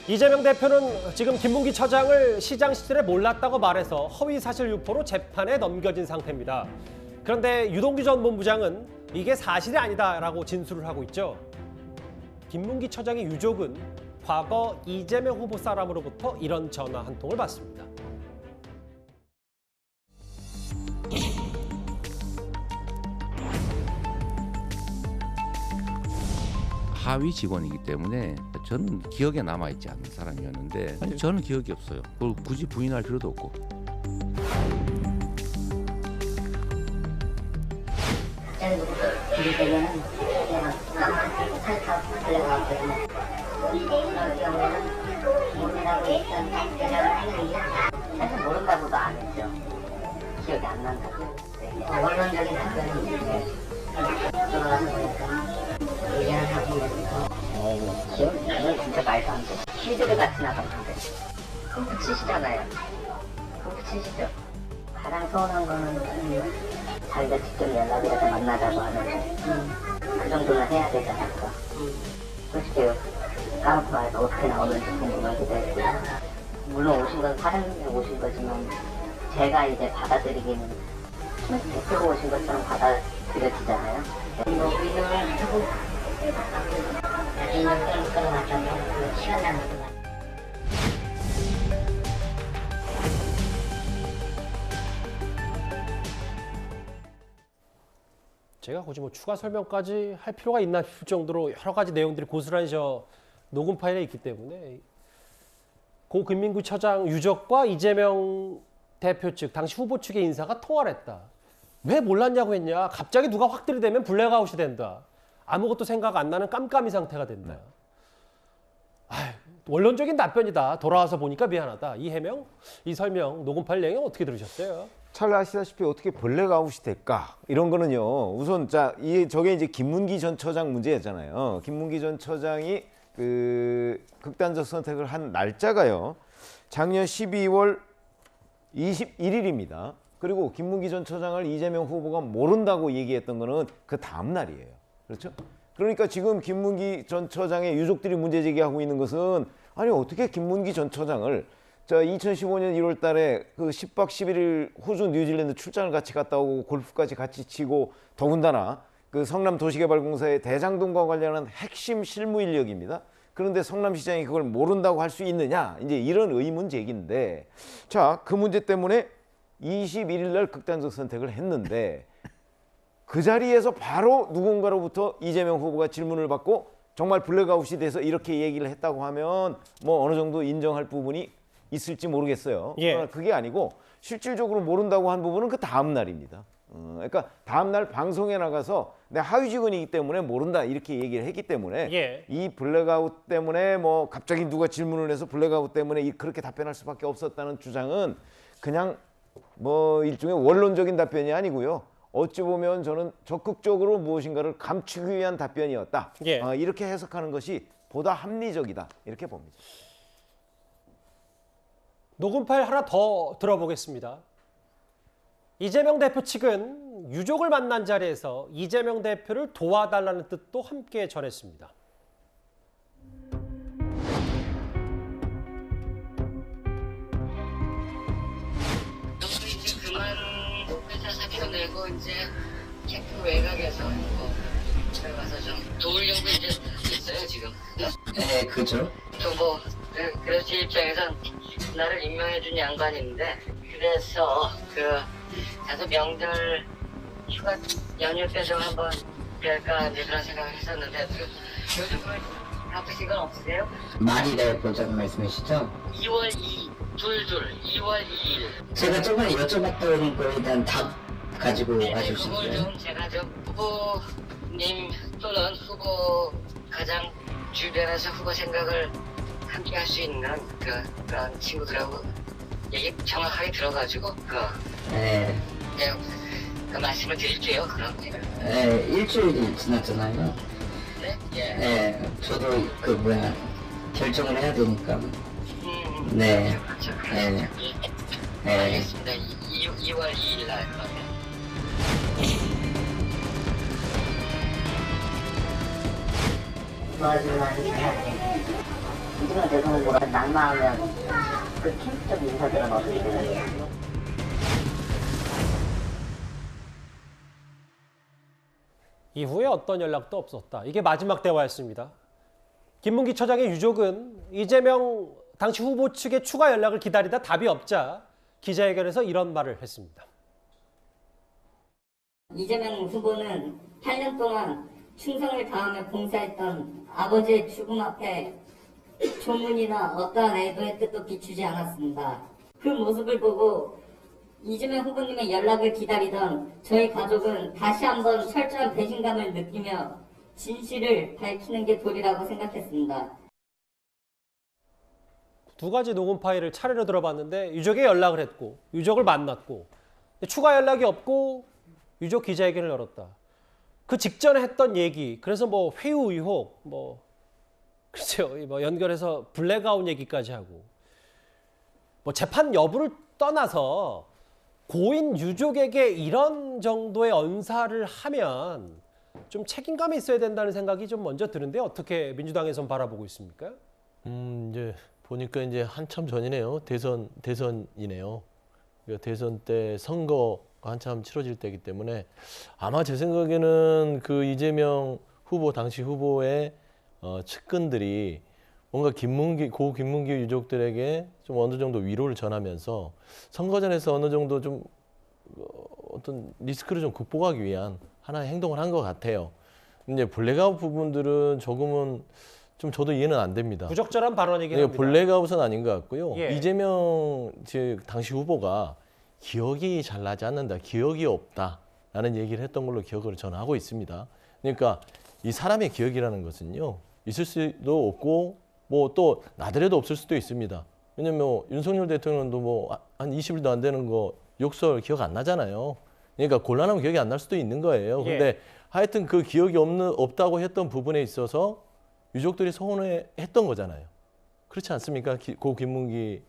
이재명 대표는 지금 김문기 처장을 시장 시절에 몰랐다고 말해서 허위사실 유포로 재판에 넘겨진 상태입니다. 그런데 유동규 전 본부장은 이게 사실이 아니다라고 진술을 하고 있죠. 김문기 처장의 유족은 과거 이재명 후보 사람으로부터 이런 전화 한 통을 받습니다. 하위 직원이기 때문에 저는 기억에 남아있지 않는 사람이었는데 아니, 저는 기억이 없어요. 그걸 굳이 부인할 필요도 없고. 저는 일이 되면은 그냥 살짝 들려가거든요. 그런 경우에는 모른다고 일단 대답을 했는데 사실 모른다고도 안 했죠. 기억이 안 난다고. 원론적인 답변이 있는데 들어가서 보니까 미안하다고 그래서 기억이 나면 진짜 말도 안 돼. 퀴즈를 같이 나갔는데 그거 치시잖아요. 그거 치시죠. 가장 서운한 거는 자기가 직접 연락을 해서 만나자고 하는데 그 정도는 해야 되지 않을까. 솔직히 까놓고 말해서 어떻게 나오는지 궁금하기도 했고, 물론 오신 건 사장님이 오신 거지만 제가 이제 받아들이기는 대표가 오신 것처럼 받아들여지잖아요. 뭐 의견을 하고 나중에 끌어놨다면 시간 낭비도 많이. 제가 굳이 뭐 추가 설명까지 할 필요가 있나 싶을 정도로 여러 가지 내용들이 고스란히 저 녹음 파일에 있기 때문에 고 김민구 처장 유족과 이재명 대표 측, 당시 후보 측의 인사가 통화를 했다. 왜 몰랐냐고 했냐. 갑자기 누가 확 들이대면 블랙아웃이 된다. 아무것도 생각 안 나는 깜깜이 상태가 된다. 아유, 원론적인 답변이다. 돌아와서 보니까 미안하다. 이 해명, 이 설명, 녹음 파일 내용 어떻게 들으셨어요? 잘 아시다시피 어떻게 블랙아웃이 될까? 이런 거는요. 우선 저게 이제 김문기 전 처장 문제였잖아요. 김문기 전 처장이 그 극단적 선택을 한 날짜가요. 작년 12월 21일입니다. 그리고 김문기 전 처장을 이재명 후보가 모른다고 얘기했던 거는 그 다음 날이에요. 그렇죠? 그러니까 지금 김문기 전 처장의 유족들이 문제 제기하고 있는 것은 아니 어떻게 김문기 전 처장을 2015년 1월 달에 그 10박 11일 호주 뉴질랜드 출장을 같이 갔다 오고 골프까지 같이 치고 더군다나 그 성남도시개발공사의 대장동과 관련한 핵심 실무 인력입니다. 그런데 성남시장이 그걸 모른다고 할 수 있느냐? 이제 이런 의문 제기인데 자, 그 문제 때문에 21일 날 극단적 선택을 했는데 그 자리에서 바로 누군가로부터 이재명 후보가 질문을 받고 정말 블랙아웃이 돼서 이렇게 얘기를 했다고 하면 뭐 어느 정도 인정할 부분이 있을지 모르겠어요. 예. 그러나 그게 아니고 실질적으로 모른다고 한 부분은 그 다음 날입니다. 그러니까 다음 날 방송에 나가서 내 하위 직원이기 때문에 모른다 이렇게 얘기를 했기 때문에 예. 이 블랙아웃 때문에 뭐 갑자기 누가 질문을 해서 블랙아웃 때문에 그렇게 답변할 수밖에 없었다는 주장은 그냥 뭐 일종의 원론적인 답변이 아니고요. 어찌 보면 저는 적극적으로 무엇인가를 감추기 위한 답변이었다. 예. 이렇게 해석하는 것이 보다 합리적이다. 이렇게 봅니다. 녹음 파일 하나 더 들어보겠습니다. 이재명 대표 측은 유족을 만난 자리에서 이재명 대표를 도와달라는 뜻도 함께 전했습니다. 이제 그만 회사 사표 내고 이제 캠프 외곽에서 들어가서 좀 도우려고 이제 있어요 지금. 네, 그죠. 또 그래서 제 입장에선 나를 임명해준 양반인데 그래서 가서 명절 휴가 연휴 때 좀 한번 뵐까 이제 그런 생각을 했었는데 요즘 바쁘신 건 없으세요? 말일에 보자는 말씀이시죠? 2월 2월 2일. 제가 저번에 여쭤봤던 거에 대한 답 가지고 와주실 수 그걸 있어요? 좀 제가 좀 후보님 또는 후보 가장 주변에서 후보 생각을 함께 할 수 있는 그런 친구들하고 얘기 정확하게 들어가지고 네. 그 말씀을 드릴게요. 그럼. 네, 일주일이 지났잖아요. 네? 예. 네, 저도 결정을 해야 되니까. 네. 그렇죠. 네. 예. 네. 알겠습니다. 2월 2일 날 그러면. 마지막에 해야 돼. 이재명 대선 후보가 낙마하면 그 캠프 쪽 인사들은 어떻게 되는 거예요? 이후에 어떤 연락도 없었다. 이게 마지막 대화였습니다. 김문기 처장의 유족은 이재명 당시 후보 측의 추가 연락을 기다리다 답이 없자 기자회견에서 이런 말을 했습니다. 이재명 후보는 8년 동안 충성을 다하며 봉사했던 아버지의 죽음 앞에 조문이나 어떠한 애도의 뜻도 비추지 않았습니다. 그 모습을 보고 이재명 후보님의 연락을 기다리던 저희 가족은 다시 한번 철저한 배신감을 느끼며 진실을 밝히는 게 도리라고 생각했습니다. 두 가지 녹음 파일을 차례로 들어봤는데 유족에 연락을 했고 유족을 만났고 추가 연락이 없고 유족 기자회견을 열었다. 그 직전에 했던 얘기, 그래서 뭐 회유 의혹, 뭐 글쎄요, 뭐 연결해서 블랙아웃 얘기까지 하고 뭐 재판 여부를 떠나서 고인 유족에게 이런 정도의 언사를 하면 좀 책임감이 있어야 된다는 생각이 좀 먼저 드는데 어떻게 민주당에선 바라보고 있습니까? 이제 보니까 이제 한참 전이네요. 대선이네요. 그러니까 대선 때 선거가 한참 치러질 때이기 때문에 아마 제 생각에는 그 이재명 후보 당시 후보의 측근들이 뭔가 고 김문기 유족들에게 좀 어느 정도 위로를 전하면서 선거전에서 어느 정도 좀 어떤 리스크를 좀 극복하기 위한 하나의 행동을 한 것 같아요. 이제 블랙아웃 부분들은 조금은 좀 저도 이해는 안 됩니다. 부적절한 발언이긴 합니다. 블랙아웃은 아닌 것 같고요. 예. 이재명 즉 당시 후보가 기억이 잘 나지 않는다, 기억이 없다라는 얘기를 했던 걸로 기억을 저는 하고 있습니다. 그러니까 이 사람의 기억이라는 것은요, 있을 수도 없고 뭐 또 나더라도 없을 수도 있습니다. 왜냐면 윤석열 대통령도 뭐 한 20일도 안 되는 거 욕설 기억 안 나잖아요. 그러니까 곤란하면 기억이 안 날 수도 있는 거예요. 예. 근데 하여튼 그 기억이 없다고 했던 부분에 있어서 유족들이 서운해했던 거잖아요. 그렇지 않습니까? 고 김문기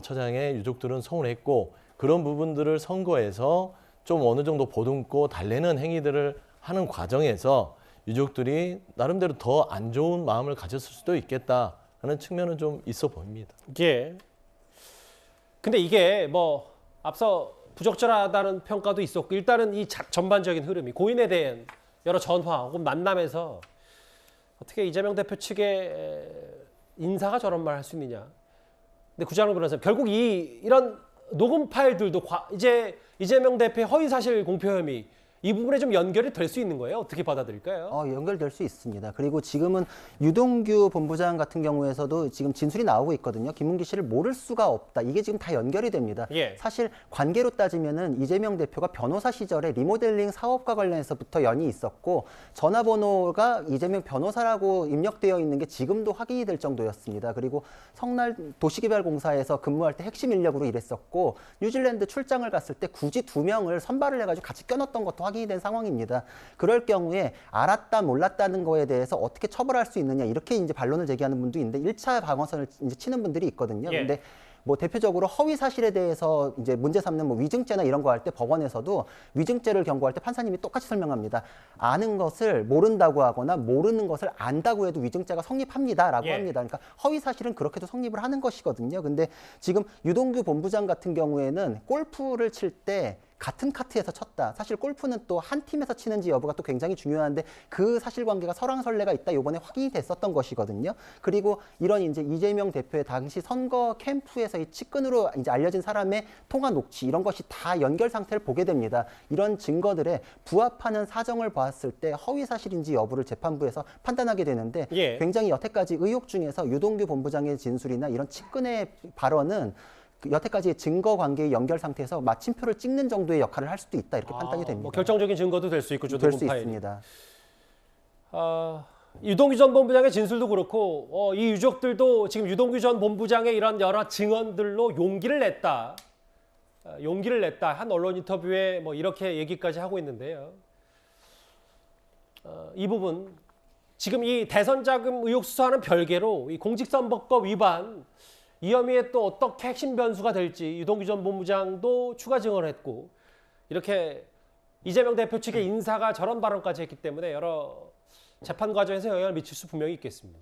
처장의 유족들은 서운했고 그런 부분들을 선거에서 좀 어느 정도 보듬고 달래는 행위들을 하는 과정에서 유족들이 나름대로 더 안 좋은 마음을 가졌을 수도 있겠다라는 측면은 좀 있어 보입니다. 예. 근데 이게 뭐 앞서 부적절하다는 평가도 있었고 일단은 이 전반적인 흐름이 고인에 대한 여러 전화 혹은 만남에서 어떻게 이재명 대표 측의 인사가 저런 말 할 수 있느냐. 근데 구자영 변호사님, 결국 이런 녹음 파일들도 이제 이재명 대표의 허위사실 공표 혐의 이 부분에 좀 연결이 될 수 있는 거예요? 어떻게 받아들일까요? 연결될 수 있습니다. 그리고 지금은 유동규 본부장 같은 경우에서도 지금 진술이 나오고 있거든요. 김문기 씨를 모를 수가 없다. 이게 지금 다 연결이 됩니다. 예. 사실 관계로 따지면은 이재명 대표가 변호사 시절에 리모델링 사업과 관련해서부터 연이 있었고 전화번호가 이재명 변호사라고 입력되어 있는 게 지금도 확인이 될 정도였습니다. 그리고 성날 도시개발공사에서 근무할 때 핵심 인력으로 일했었고 뉴질랜드 출장을 갔을 때 굳이 2명을 선발을 해가지고 같이 껴넣었던 것도 확인이 된 상황입니다. 그럴 경우에 알았다 몰랐다는 거에 대해서 어떻게 처벌할 수 있느냐 이렇게 이제 반론을 제기하는 분도 있는데 1차 방어선을 이제 치는 분들이 있거든요. 예. 근데 뭐 대표적으로 허위 사실에 대해서 이제 문제 삼는 뭐 위증죄나 이런 거 할 때 법원에서도 위증죄를 경고할 때 판사님이 똑같이 설명합니다. 아는 것을 모른다고 하거나 모르는 것을 안다고 해도 위증죄가 성립합니다라고 예. 합니다. 그러니까 허위 사실은 그렇게도 성립을 하는 것이거든요. 근데 지금 유동규 본부장 같은 경우에는 골프를 칠 때 같은 카트에서 쳤다. 사실 골프는 또 한 팀에서 치는지 여부가 또 굉장히 중요한데 그 사실관계가 설왕설래가 있다. 이번에 확인이 됐었던 것이거든요. 그리고 이런 이제 이재명 대표의 당시 선거 캠프에서 이 측근으로 이제 알려진 사람의 통화 녹취 이런 것이 다 연결 상태를 보게 됩니다. 이런 증거들에 부합하는 사정을 봤을 때 허위 사실인지 여부를 재판부에서 판단하게 되는데 예. 굉장히 여태까지 의혹 중에서 유동규 본부장의 진술이나 이런 측근의 발언은 여태까지의 증거 관계의 연결 상태에서 마침표를 찍는 정도의 역할을 할 수도 있다 이렇게 판단이 됩니다. 뭐 결정적인 증거도 될 수 있고 될 수 녹음 파일이. 있습니다. 유동규 전 본부장의 진술도 그렇고 이 유족들도 지금 유동규 전 본부장의 이런 여러 증언들로 용기를 냈다. 한 언론 인터뷰에 뭐 이렇게 얘기까지 하고 있는데요. 이 부분 지금 이 대선 자금 의혹 수사와는 별개로 이 공직선거법 위반 이 혐의에 또 어떻게 핵심 변수가 될지 유동규 전 본부장도 추가 증언을 했고 이렇게 이재명 대표 측의 인사가 저런 발언까지 했기 때문에 여러 재판 과정에서 영향을 미칠 수 분명히 있겠습니다.